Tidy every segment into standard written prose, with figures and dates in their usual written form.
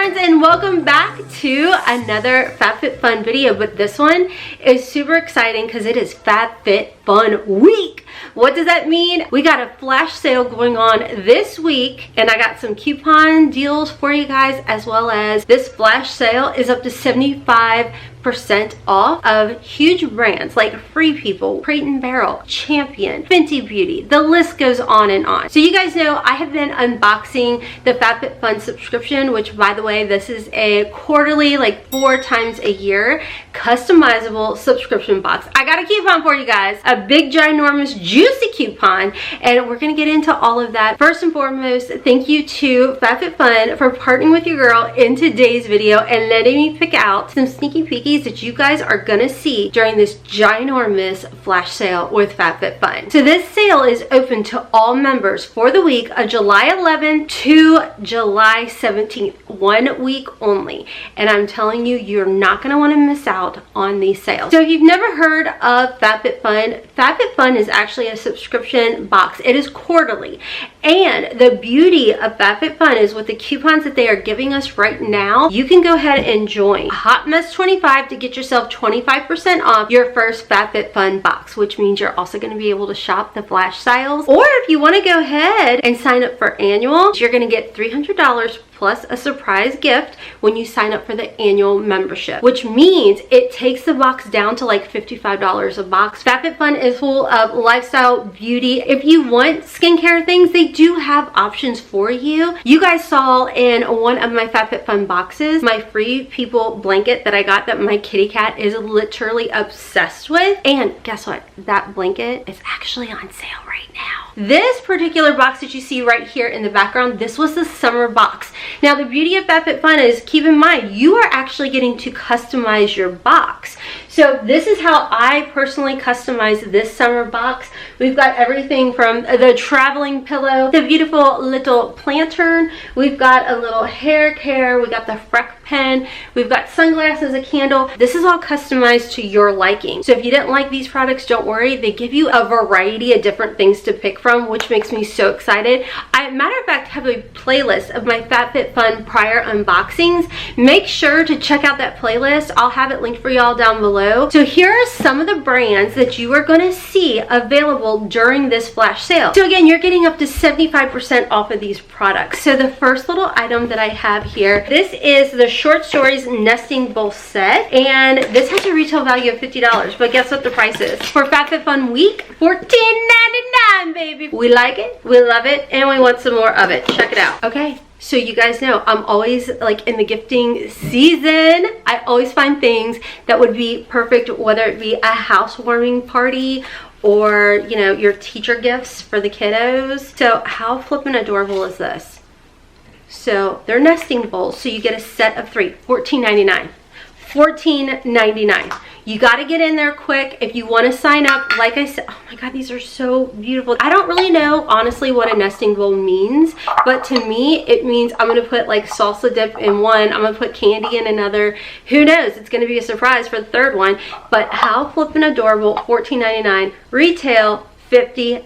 friends, and welcome back to another FabFitFun video. But this one is super exciting because it is FabFitFun week. What does that mean? We got a flash sale going on this week, and I got some coupon deals for you guys, as well as this flash sale is up to 75% off of huge brands like Free People, Crate & Barrel, Champion, Fenty Beauty. The list goes on and on. So you guys know I have been unboxing the FabFitFun subscription, which by the way, this is a quarterly, like 4 times a year, customizable subscription box. I got a coupon for you guys, a big ginormous juicy coupon, and we're gonna get into all of that. First and foremost, thank you to FabFitFun for partnering with your girl in today's video and letting me pick out some sneaky peekies that you guys are gonna see during this ginormous flash sale with FabFitFun. So this sale is open to all members for the week of July 11th to July 17th, 1 week only. And I'm telling you, you're not gonna wanna miss out on these sales. So if you've never heard of FabFitFun, FabFitFun is actually a subscription box. It is quarterly. And the beauty of FabFitFun is with the coupons that they are giving us right now, you can go ahead and join Hotmess 25 to get yourself 25% off your first FabFitFun box, which means you're also going to be able to shop the flash styles. Or if you want to go ahead and sign up for annual, you're going to get $300 plus a surprise gift when you sign up for the annual membership, which means it takes the box down to like $55 a box. FabFitFun is full of lifestyle, beauty. If you want skincare things, they do have options for you. You guys saw in one of my FabFitFun boxes my Free People blanket that I got that my kitty cat is literally obsessed with. And guess what? That blanket is actually on sale right now. This particular box that you see right here in the background, this was the summer box. Now the beauty of FabFitFun is, keep in mind, you are actually getting to customize your box. So this is how I personally customize this summer box. We've got everything from the traveling pillow, the beautiful little lantern, we've got a little hair care, we got the freck pen, we've got sunglasses, a candle. This is all customized to your liking. So if you didn't like these products, don't worry. They give you a variety of different things to pick from, which makes me so excited. I, matter of fact, have a playlist of my FabFitFun prior unboxings. Make sure to check out that playlist. I'll have it linked for y'all down below. So here are some of the brands that you are going to see available during this flash sale. So again, you're getting up to 75% off of these products. So the first little item that I have here, this is the Short Stories Nesting Bowl Set, and this has a retail value of $50, but guess what the price is? For FabFitFun week, $14.99, baby. We like it, we love it, and we want some more of it. Check it out. Okay. So you guys know I'm always like in the gifting season. I always find things that would be perfect, whether it be a housewarming party or, you know, your teacher gifts for the kiddos. So how flippin' adorable is this? So they're nesting bowls. So you get a set of 3, $14.99. $14.99. You got to get in there quick if you want to sign up. Like I said, oh my god, these are so beautiful. I don't really know honestly what a nesting bowl means, but to me it means I'm going to put like salsa dip in one, I'm going to put candy in another. Who knows, it's going to be a surprise for the third one. But how flippin' adorable. $14.99 retail, $50.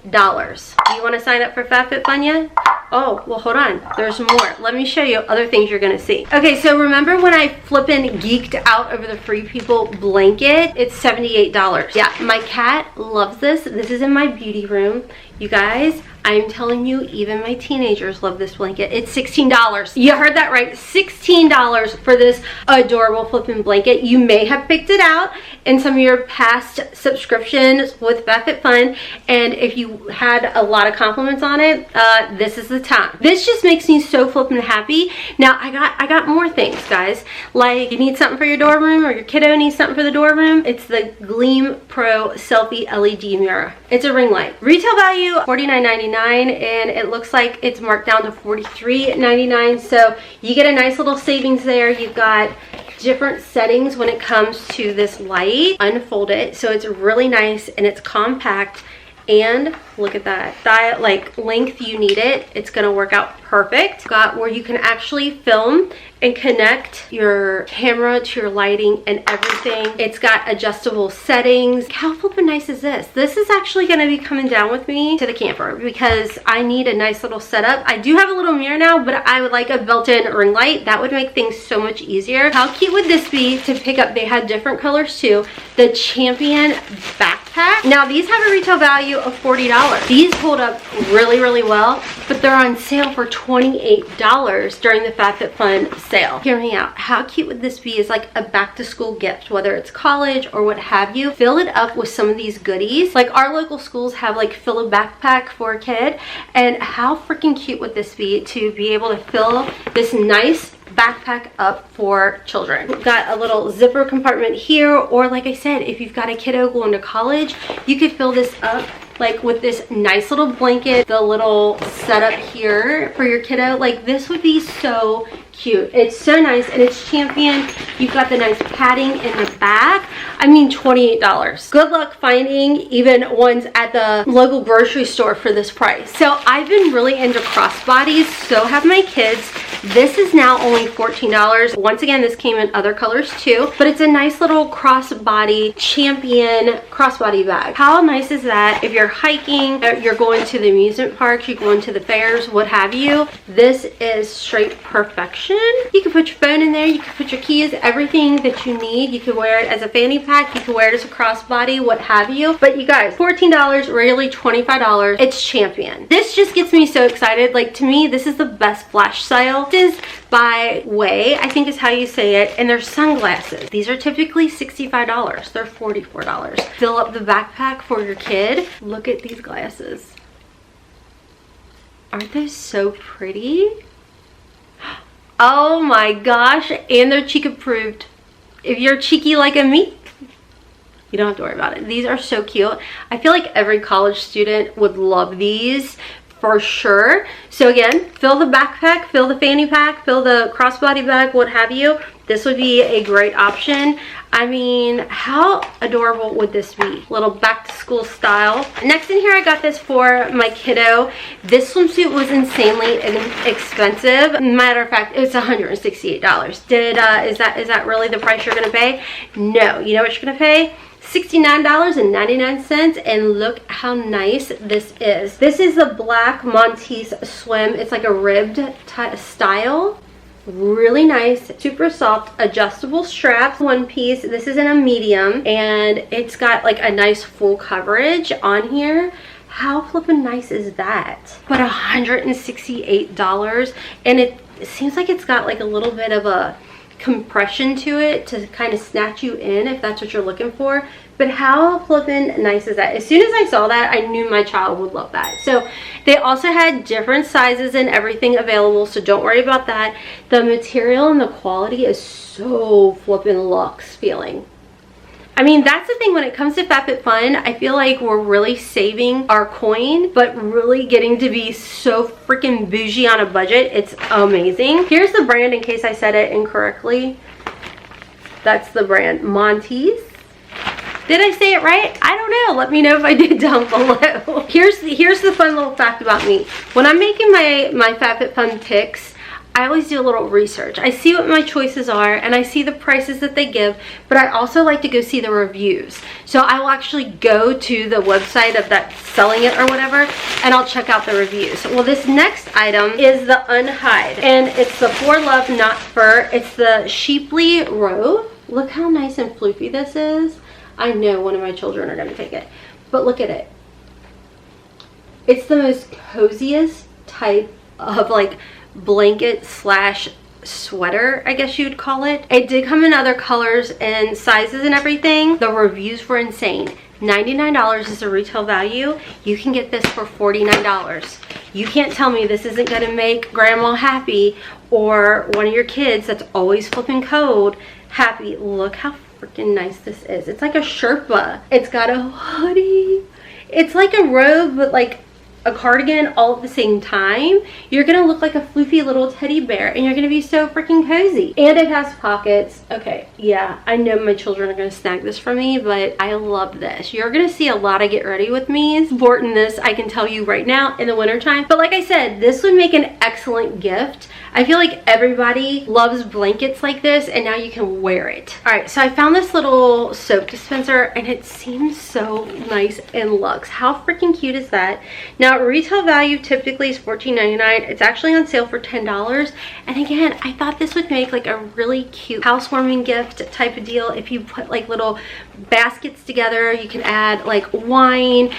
Do you want to sign up for FabFitFun yet? Oh, well, hold on. There's more. Let me show you other things you're going to see. Okay, so remember when I flippin' geeked out over the Free People blanket? It's $78. Yeah, my cat loves this. This is in my beauty room. You guys, I'm telling you, even my teenagers love this blanket. It's $16. You heard that right. $16 for this adorable flipping blanket. You may have picked it out in some of your past subscriptions with FabFitFun, and if you had a lot of compliments on it, this is the time. This just makes me so flipping happy. Now I got more things, guys. Like, you need something for your dorm room, or your kiddo needs something for the dorm room. It's the Gleam Pro Selfie LED mirror. It's a ring light. Retail value $49.99, and it looks like it's marked down to $43.99. So you get a nice little savings there. You've got different settings when it comes to this light. Unfold it, so it's really nice and it's compact. And look at that, like length you need it, it's gonna work out perfect. Got where you can actually film and connect your camera to your lighting and everything. It's got adjustable settings. How flippin' nice is this? This is actually gonna be coming down with me to the camper because I need a nice little setup. I do have a little mirror now, but I would like a built-in ring light. That would make things so much easier. How cute would this be to pick up? They had different colors too. The Champion backpack. Now these have a retail value of $40. These hold up really, really well, but they're on sale for $28 during the FabFitFun sale. Hear me out. How cute would this be as like a back to school gift, whether it's college or what have you? Fill it up with some of these goodies. Like our local schools have like fill a backpack for a kid, and how freaking cute would this be to be able to fill this nice backpack up for children. We've got a little zipper compartment here, or like I said, if you've got a kiddo going to college, you could fill this up like with this nice little blanket, the little setup here for your kiddo. Like this would be so cute. It's so nice, and it's Champion. You've got the nice padding in the back. I mean, $28. Good luck finding even ones at the local grocery store for this price. So I've been really into crossbodies, so have my kids. This is now only $14. Once again, this came in other colors too, but it's a nice little crossbody Champion crossbody bag. How nice is that? If you're hiking, you're going to the amusement parks, you're going to the fairs, what have you, this is straight perfection. You can put your phone in there, you can put your keys, everything that you need. You can wear it as a fanny pack, you can wear it as a crossbody, what have you. But you guys, $14, really $25. It's Champion. This just gets me so excited. Like, to me, this is the best flash sale. This is by Way, I think is how you say it, and they're sunglasses. These are typically $65. They're $44. Fill up the backpack for your kid. Look at these glasses. Aren't they so pretty? Oh my gosh, and they're cheek approved. If you're cheeky like me, you don't have to worry about it. These are so cute. I feel like every college student would love these for sure. So again, fill the backpack, fill the fanny pack, fill the crossbody bag, what have you. This would be a great option. I mean, how adorable would this be? Little back to school style. Next in here, I got this for my kiddo. This swimsuit was insanely expensive. Matter of fact, it's $168. Is that really the price you're gonna pay? No, you know what you're gonna pay? $69.99, and look how nice this is. This is the black Monte's swim. It's like a ribbed style. Really nice, super soft, adjustable straps, one piece. This is in a medium, and it's got like a nice full coverage on here. How flippin' nice is that? But $168, and it seems like it's got like a little bit of a compression to it to kind of snatch you in if that's what you're looking for. But how flippin' nice is that? As soon as I saw that, I knew my child would love that. So they also had different sizes and everything available, so don't worry about that. The material and the quality is so flippin' luxe feeling. I mean, that's the thing when it comes to FabFitFun. I feel like we're really saving our coin, but really getting to be so freaking bougie on a budget. It's amazing. Here's the brand in case I said it incorrectly. That's the brand, Monte's. Did I say it right? I don't know. Let me know if I did down below. Here's the fun little fact about me. When I'm making my FabFitFun picks, I always do a little research. I see what my choices are, and I see the prices that they give, but I also like to go see the reviews. So I will actually go to the website of that selling it or whatever, and I'll check out the reviews. Well, this next item is the Unhide, and it's the For Love Not Fur. It's the Sheeply robe. Look how nice and floofy this is. I know one of my children are going to take it, but look at it. It's the most coziest type of like blanket slash sweater, I guess you would call it. It did come in other colors and sizes and everything. The reviews were insane. $99 is the retail value. You can get this for $49. You can't tell me this isn't going to make grandma happy, or one of your kids that's always flipping cold happy. Look how freaking nice this is. It's like a Sherpa. It's got a hoodie. It's like a robe, but like a cardigan all at the same time, you're gonna look like a floofy little teddy bear and you're gonna be so freaking cozy. And it has pockets. Okay, yeah, I know my children are gonna snag this from me, but I love this. You're gonna see a lot of get ready with me sporting this, I can tell you right now, in the wintertime. But like I said, this would make an excellent gift. I feel like everybody loves blankets like this, and now you can wear it. All right, so I found this little soap dispenser and it seems so nice and luxe. How freaking cute is that? Now, retail value typically is $14.99. It's actually on sale for $10. And again, I thought this would make like a really cute housewarming gift type of deal. If you put like little baskets together, you can add like wine.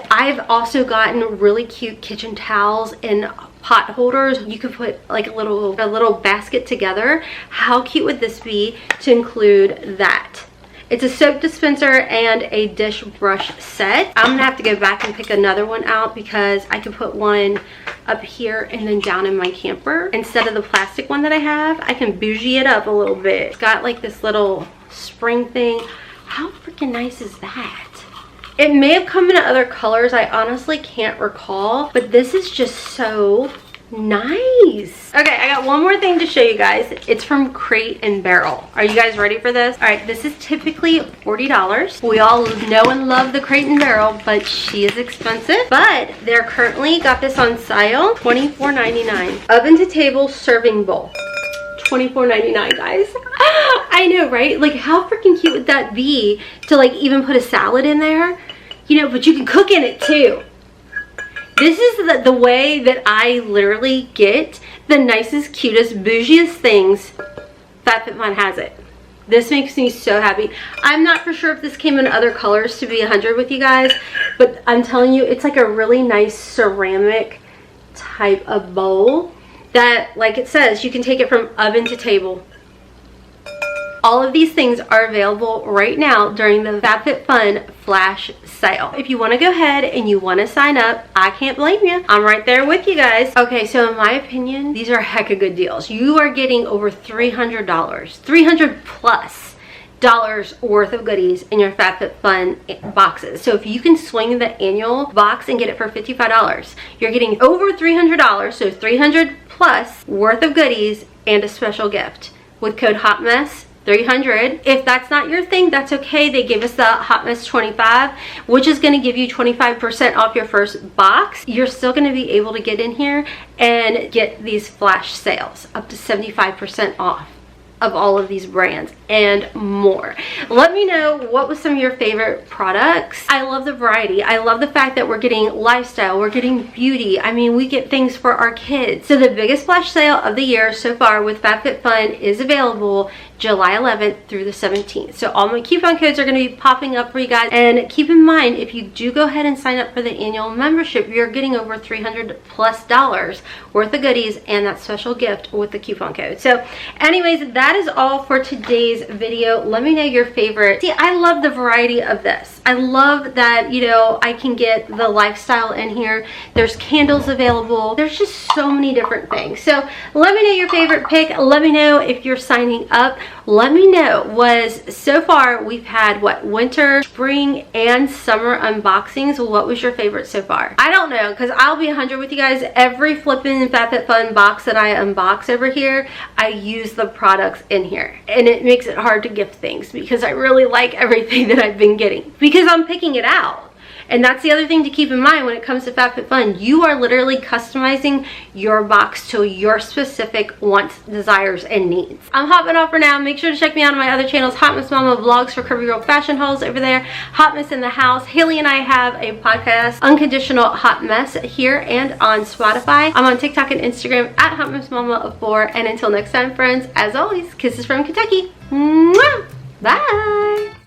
I've also gotten really cute kitchen towels and pot holders. You could put like a little basket together. How cute would this be to include that? It's a soap dispenser and a dish brush set. I'm gonna have to go back and pick another one out because I could put one up here and then down in my camper. Instead of the plastic one that I have, I can bougie it up a little bit. It's got like this little spring thing. How freaking nice is that? It may have come in other colors, I honestly can't recall, but this is just so nice. Okay, I got one more thing to show you guys. It's from Crate and Barrel. Are you guys ready for this? All right, this is typically $40. We all know and love the Crate and Barrel, but she is expensive. But they're currently got this on sale, $24.99. Oven to table serving bowl. $24.99, guys. I know, right? Like, how freaking cute would that be to like even put a salad in there? You know, but you can cook in it too. This is the way that I literally get the nicest, cutest, bougiest things. FabFitFun has it. This makes me so happy. I'm not for sure if this came in other colors, to be 100 with you guys, but I'm telling you, it's like a really nice ceramic type of bowl that, like it says, you can take it from oven to table. All of these things are available right now during the FabFitFun flash sale. If you want to go ahead and you want to sign up, I can't blame you. I'm right there with you guys. Okay, so in my opinion, these are hecka good deals. You are getting over $300, $300 plus dollars worth of goodies in your FabFitFun boxes. So if you can swing the annual box and get it for $55, you're getting over $300, so $300 plus worth of goodies and a special gift with code HOTMESS. 300. If that's not your thing, that's okay. They gave us the Hotmess 25, which is going to give you 25% off your first box. You're still going to be able to get in here and get these flash sales up to 75% off of all of these brands and more. Let me know what was some of your favorite products. I love the variety. I love the fact that we're getting lifestyle, we're getting beauty. I mean, we get things for our kids. So the biggest flash sale of the year so far with FabFitFun is available July 11th through the 17th. So all my coupon codes are going to be popping up for you guys. And keep in mind, if you do go ahead and sign up for the annual membership, you're getting over $300 plus worth of goodies and that special gift with the coupon code. So anyways, that is all for today's video. Let me know your favorite. See, I love the variety of this. I love that, you know, I can get the lifestyle in here. There's candles available. There's just so many different things. So let me know your favorite pick. Let me know if you're signing up. Let me know. So far we've had what, winter, spring, and summer unboxings. What was your favorite so far? I don't know, because I'll be 100 with you guys. Every flipping FabFitFun box that I unbox over here, I use the products in here, and it makes it hard to gift things because I really like everything that I've been getting because I'm picking it out. And that's the other thing to keep in mind when it comes to FabFitFun. You are literally customizing your box to your specific wants, desires, and needs. I'm hopping off for now. Make sure to check me out on my other channels. Hotmess Momma vlogs for curvy girl fashion hauls over there. Hotmess in the house. Haley and I have a podcast, Unconditional Hot Mess, here and on Spotify. I'm on TikTok and Instagram at Hotmess Momma4. And until next time, friends, as always, kisses from Kentucky. Mwah! Bye!